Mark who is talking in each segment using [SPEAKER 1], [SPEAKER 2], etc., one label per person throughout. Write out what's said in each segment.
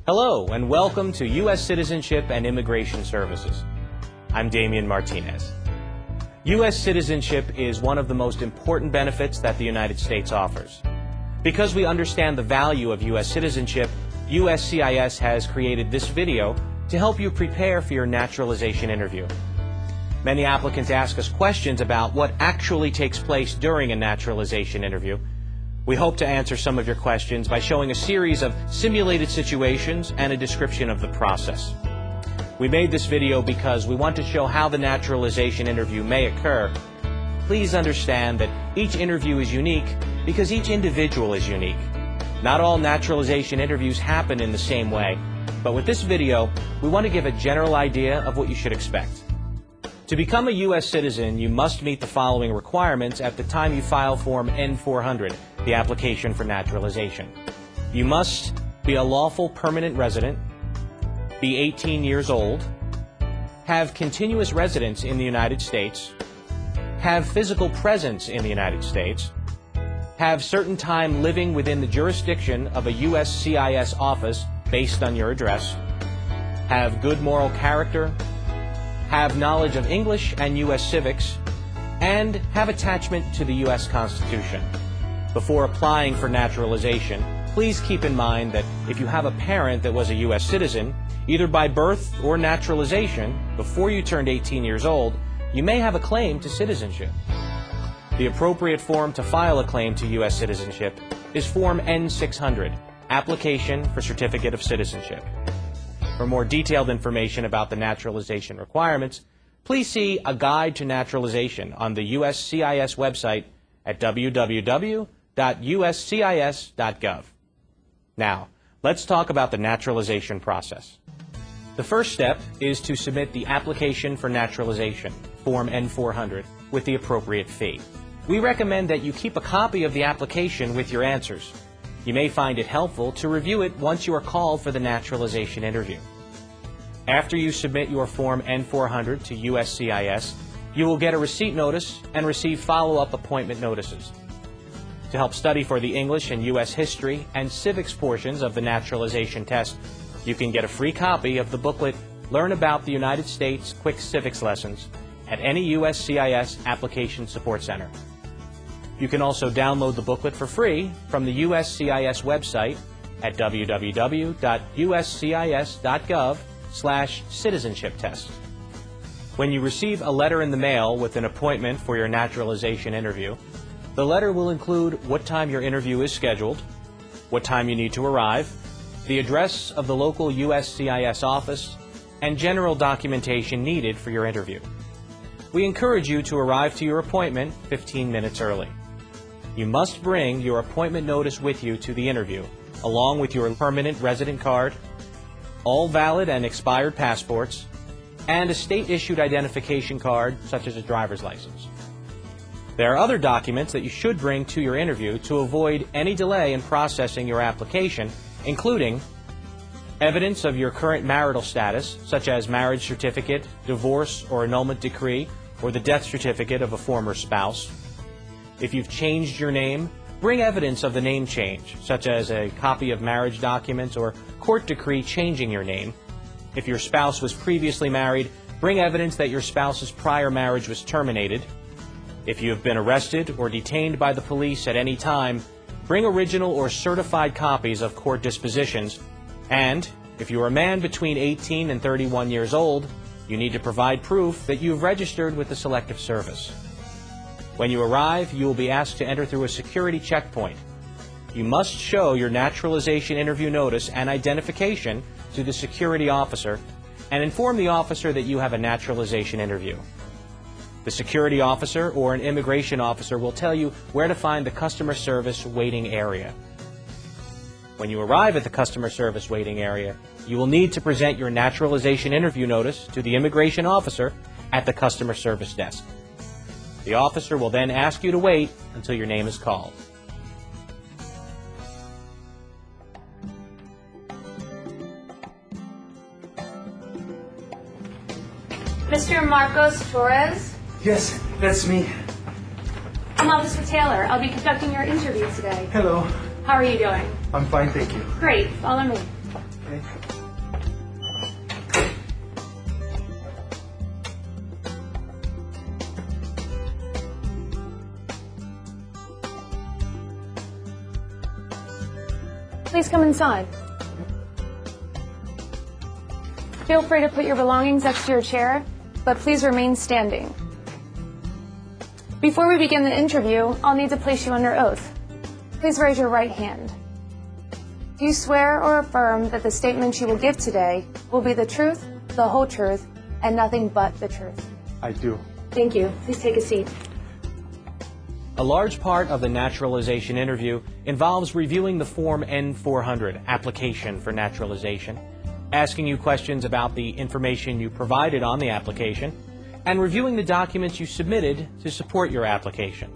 [SPEAKER 1] Hello and welcome to U.S. Citizenship and Immigration Services. I'm Damian Martinez. U.S. citizenship is one of the most important benefits that the United States offers. Because we understand the value of U.S. citizenship, USCIS has created this video to help you prepare for your naturalization interview. Many applicants ask us questions about what actually takes place during a naturalization interview. We hope to answer some of your questions by showing a series of simulated situations and a description of the process. We made this video because we want to show how the naturalization interview may occur. Please understand that each interview is unique because each individual is unique. Not all naturalization interviews happen in the same way, but with this video, we want to give a general idea of what you should expect. To become a U.S. citizen, you must meet the following requirements at the time you file Form N-400, the application for naturalization. You must be a lawful permanent resident, be 18 years old, have continuous residence in the United States, have physical presence in the United States, have certain time living within the jurisdiction of a USCIS office based on your address, have good moral character, have knowledge of English and U.S. civics, and have attachment to the U.S. Constitution. Before applying for naturalization, please keep in mind that if you have a parent that was a U.S. citizen, either by birth or naturalization, before you turned 18 years old, you may have a claim to citizenship. The appropriate form to file a claim to U.S. citizenship is Form N-600, Application for Certificate of Citizenship. For more detailed information about the naturalization requirements, please see A Guide to Naturalization on the USCIS website at www.uscis.gov. Now, let's talk about the naturalization process. The first step is to submit the application for naturalization, Form N-400, with the appropriate fee. We recommend that you keep a copy of the application with your answers. You may find it helpful to review it once you are called for the naturalization interview. After you submit your Form N-400 to USCIS, you will get a receipt notice and receive follow-up appointment notices. To help study for the English and U.S. history and civics portions of the naturalization test, you can get a free copy of the booklet Learn About the United States Quick Civics Lessons at any USCIS Application Support Center. You can also download the booklet for free from the USCIS website at www.uscis.gov/citizenship test. When you receive a letter in the mail with an appointment for your naturalization interview, the letter will include what time your interview is scheduled, what time you need to arrive, the address of the local USCIS office, and general documentation needed for your interview. We encourage you to arrive to your appointment 15 minutes early. You must bring your appointment notice with you to the interview, along with your permanent resident card, all valid and expired passports, and a state-issued identification card, such as a driver's license. There are other documents that you should bring to your interview to avoid any delay in processing your application, including evidence of your current marital status, such as marriage certificate, divorce or annulment decree, or the death certificate of a former spouse. If you've changed your name, bring evidence of the name change, such as a copy of marriage documents or court decree changing your name. If your spouse was previously married, bring evidence that your spouse's prior marriage was terminated. If you have been arrested or detained by the police at any time, bring original or certified copies of court dispositions. And if you are a man between 18 and 31 years old, you need to provide proof that you've registered with the Selective Service. When you arrive, you will be asked to enter through a security checkpoint. You must show your naturalization interview notice and identification to the security officer and inform the officer that you have a naturalization interview. The security officer or an immigration officer will tell you where to find the customer service waiting area. When you arrive at the customer service waiting area, you will need to present your naturalization interview notice to the immigration officer at the customer service desk. The officer will then ask you to wait until your name is called.
[SPEAKER 2] Mr. Marcos Torres?
[SPEAKER 3] Yes, that's me.
[SPEAKER 2] I'm Officer Taylor. I'll be conducting your interview today.
[SPEAKER 3] Hello.
[SPEAKER 2] How are you doing?
[SPEAKER 3] I'm fine, thank you.
[SPEAKER 2] Great. Follow me.
[SPEAKER 3] Okay.
[SPEAKER 2] Please come inside. Feel free to put your belongings next to your chair, but please remain standing. Before we begin the interview, I'll need to place you under oath. Please raise your right hand. Do you swear or affirm that the statements you will give today will be the truth, the whole truth, and nothing but the truth?
[SPEAKER 3] I do.
[SPEAKER 2] Thank you. Please take a seat.
[SPEAKER 1] A large part of the naturalization interview involves reviewing the Form N-400, Application for Naturalization, asking you questions about the information you provided on the application, and reviewing the documents you submitted to support your application.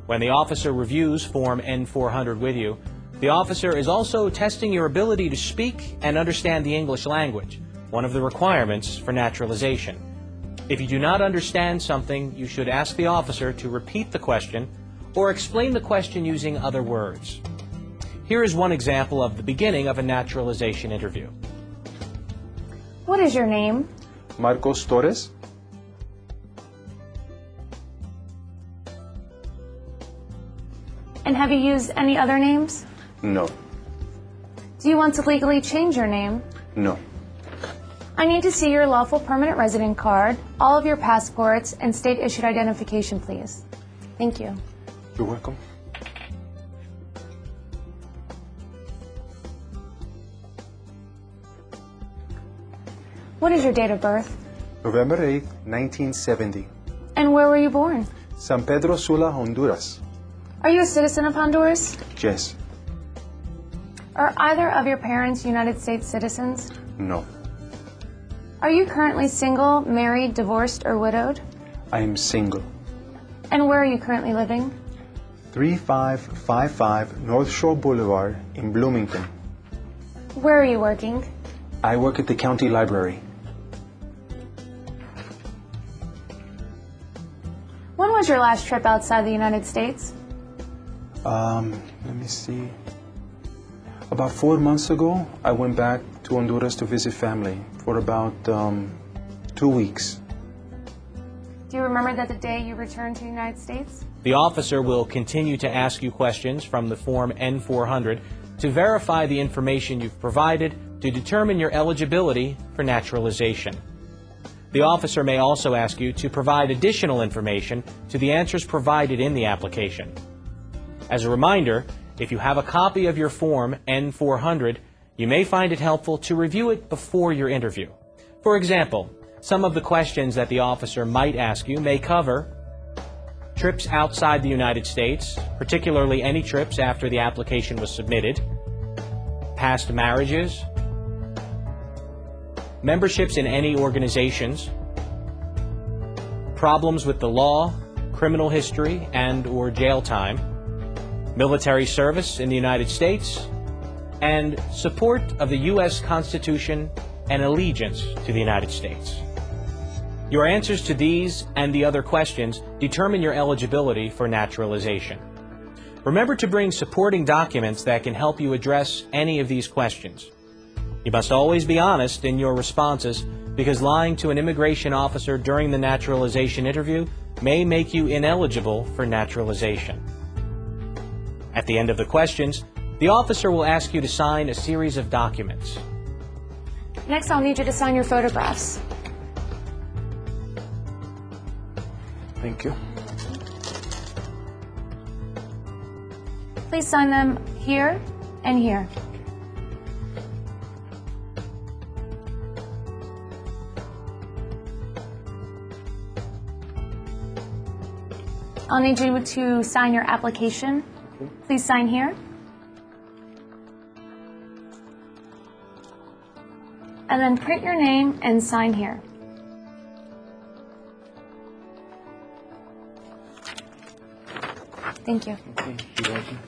[SPEAKER 1] When the officer reviews Form N-400 with you, the officer is also testing your ability to speak and understand the English language, one of the requirements for naturalization. If you do not understand something, you should ask the officer to repeat the question or explain the question using other words. Here is one example of the beginning of a naturalization interview.
[SPEAKER 2] What is your name?
[SPEAKER 3] Marcos Torres.
[SPEAKER 2] And have you used any other names?
[SPEAKER 3] No.
[SPEAKER 2] Do you want to legally change your name?
[SPEAKER 3] No.
[SPEAKER 2] I need to see your lawful permanent resident card, all of your passports, and state-issued identification, please. Thank you.
[SPEAKER 3] You're welcome.
[SPEAKER 2] What is your date of birth?
[SPEAKER 3] November 8th, 1970.
[SPEAKER 2] And where were you born?
[SPEAKER 3] San Pedro Sula, Honduras.
[SPEAKER 2] Are you a citizen of Honduras?
[SPEAKER 3] Yes.
[SPEAKER 2] Are either of your parents United States citizens?
[SPEAKER 3] No.
[SPEAKER 2] Are you currently single, married, divorced, or widowed?
[SPEAKER 3] I am single.
[SPEAKER 2] And where are you currently living?
[SPEAKER 3] 3555 North Shore Boulevard in Bloomington.
[SPEAKER 2] Where are you working?
[SPEAKER 3] I work at the county library.
[SPEAKER 2] When was your last trip outside the United States?
[SPEAKER 3] Let me see. About 4 months ago, I went back to Honduras to visit family for about 2 weeks.
[SPEAKER 2] Do you remember that the day you returned to the United States?
[SPEAKER 1] The officer will continue to ask you questions from the Form N-400 to verify the information you've provided to determine your eligibility for naturalization. The officer may also ask you to provide additional information to the answers provided in the application. As a reminder, if you have a copy of your Form N-400, you may find it helpful to review it before your interview. For example, some of the questions that the officer might ask you may cover trips outside the United States, particularly any trips after the application was submitted, past marriages, memberships in any organizations, problems with the law, criminal history and/or jail time, military service in the United States, and support of the U.S. Constitution and allegiance to the United States. Your answers to these and the other questions determine your eligibility for naturalization. Remember to bring supporting documents that can help you address any of these questions. You must always be honest in your responses because lying to an immigration officer during the naturalization interview may make you ineligible for naturalization. At the end of the questions, the officer will ask you to sign a series of documents.
[SPEAKER 2] Next, I'll need you to sign your photographs.
[SPEAKER 3] Thank you.
[SPEAKER 2] Please sign them here and here. I'll need you to sign your application. Please sign here. And then print your name and sign here. Thank you.
[SPEAKER 3] Okay, you're welcome.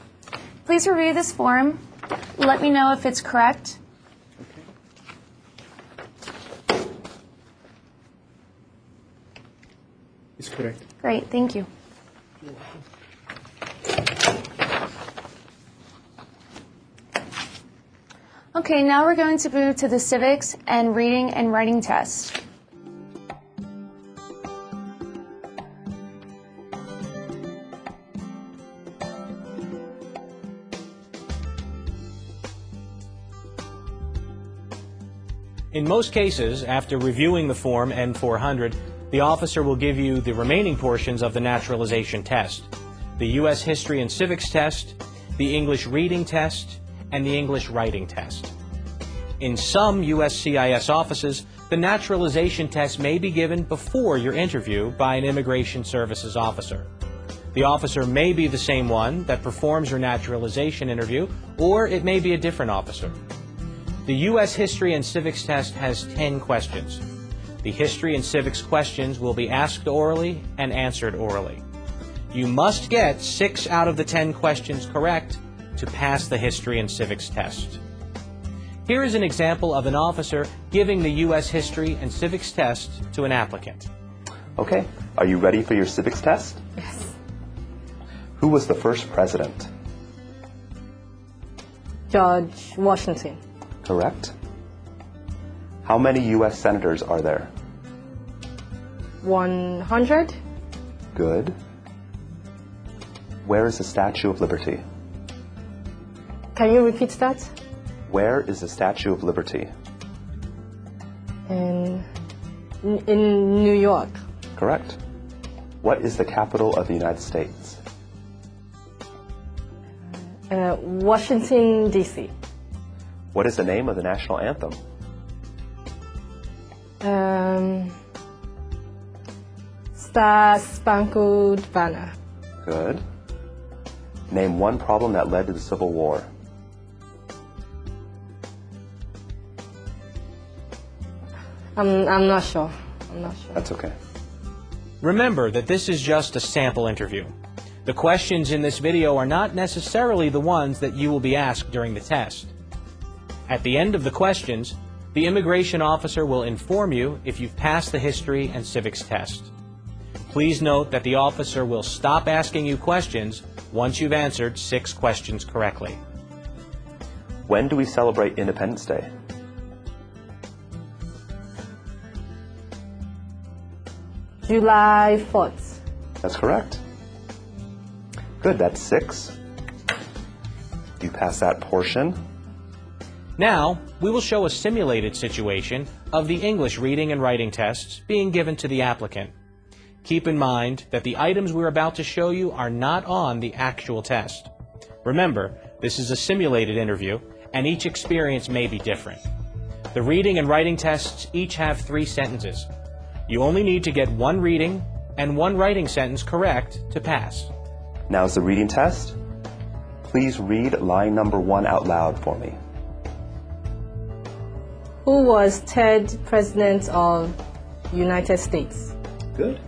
[SPEAKER 2] Please review this form. Let me know if it's correct.
[SPEAKER 3] Okay. It's correct.
[SPEAKER 2] Great, thank you.
[SPEAKER 3] You're welcome.
[SPEAKER 2] Okay, now we're going to move to the civics and reading and writing test.
[SPEAKER 1] In most cases, after reviewing the Form N-400, the officer will give you the remaining portions of the naturalization test: the U.S. History and Civics test, the English Reading test, and the English Writing test. In some USCIS offices, the naturalization test may be given before your interview by an Immigration Services officer. The officer may be the same one that performs your naturalization interview, or it may be a different officer. The U.S. History and Civics test has 10 questions. The History and Civics questions will be asked orally and answered orally. You must get 6 out of the 10 questions correct to pass the History and Civics test. Here is an example of an officer giving the U.S. History and Civics test to an applicant.
[SPEAKER 4] Okay, are you ready for your civics test?
[SPEAKER 5] Yes.
[SPEAKER 4] Who was the first president?
[SPEAKER 5] George Washington.
[SPEAKER 4] Correct. How many U.S. senators are there?
[SPEAKER 5] 100.
[SPEAKER 4] Good. Where is the Statue of Liberty?
[SPEAKER 5] Can you repeat that?
[SPEAKER 4] Where is the Statue of Liberty?
[SPEAKER 5] In New York.
[SPEAKER 4] Correct. What is the capital of the United States?
[SPEAKER 5] Washington, D.C.
[SPEAKER 4] What is the name of the national anthem?
[SPEAKER 5] Star Spangled Banner.
[SPEAKER 4] Good. Name one problem that led to the Civil War.
[SPEAKER 5] I'm not sure.
[SPEAKER 4] That's okay.
[SPEAKER 1] Remember that this is just a sample interview. The questions in this video are not necessarily the ones that you will be asked during the test. At the end of the questions, the immigration officer will inform you if you've passed the History and Civics test. Please note that the officer will stop asking you questions once you've answered 6 questions correctly.
[SPEAKER 4] When do we celebrate Independence Day?
[SPEAKER 5] July 4th.
[SPEAKER 4] That's correct. Good, that's 6. You pass that portion.
[SPEAKER 1] Now, we will show a simulated situation of the English reading and writing tests being given to the applicant. Keep in mind that the items we're about to show you are not on the actual test. Remember, this is a simulated interview, and each experience may be different. The reading and writing tests each have 3 sentences. You only need to get 1 reading and 1 writing sentence correct to pass.
[SPEAKER 4] Now is the reading test. Please read line number 1 out loud for me.
[SPEAKER 5] Who was 3rd President of United States?
[SPEAKER 4] Good.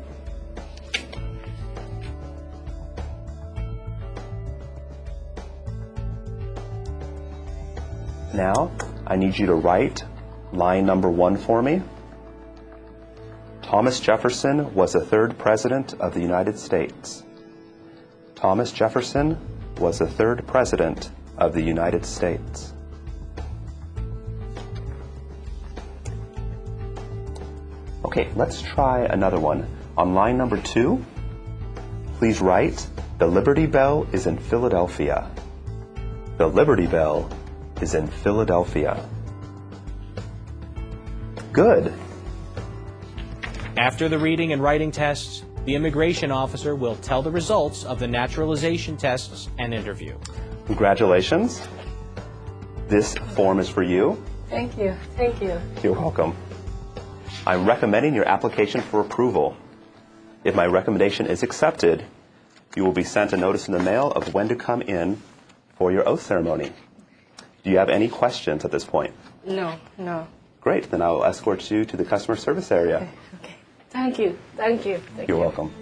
[SPEAKER 4] Now, I need you to write line number 1 for me. Thomas Jefferson was the 3rd President of the United States. Thomas Jefferson was the 3rd President of the United States. Okay, let's try another one. On line number 2, please write, "The Liberty Bell is in Philadelphia." The Liberty Bell is in Philadelphia. Good.
[SPEAKER 1] After the reading and writing tests, the immigration officer will tell the results of the naturalization tests and interview.
[SPEAKER 4] Congratulations. This form is for you.
[SPEAKER 5] Thank you. Thank you.
[SPEAKER 4] You're welcome. I'm recommending your application for approval. If my recommendation is accepted, you will be sent a notice in the mail of when to come in for your oath ceremony. Do you have any questions at this point?
[SPEAKER 5] No.
[SPEAKER 4] Great, then I will escort you to the customer service area.
[SPEAKER 5] Okay. Thank you.
[SPEAKER 4] You're welcome.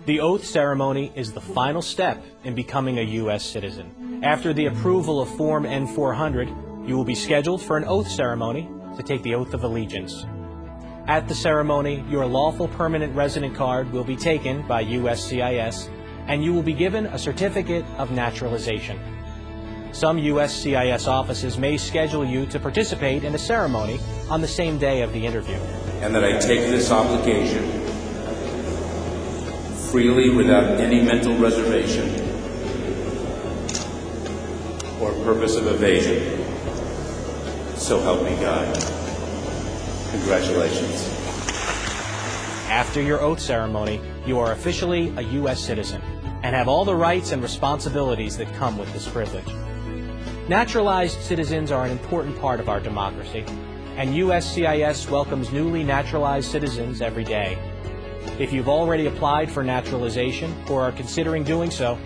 [SPEAKER 1] The oath ceremony is the final step in becoming a U.S. citizen. After the approval of Form N-400, you will be scheduled for an oath ceremony to take the oath of allegiance. At the ceremony, your lawful permanent resident card will be taken by USCIS, and you will be given a certificate of naturalization. Some USCIS offices may schedule you to participate in a ceremony on the same day of the interview.
[SPEAKER 6] And that I take this obligation freely without any mental reservation or purpose of evasion. So help me God. Congratulations.
[SPEAKER 1] After your oath ceremony, you are officially a U.S. citizen and have all the rights and responsibilities that come with this privilege. Naturalized citizens are an important part of our democracy, and USCIS welcomes newly naturalized citizens every day. If you've already applied for naturalization or are considering doing so,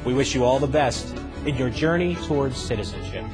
[SPEAKER 1] we wish you all the best in your journey towards citizenship.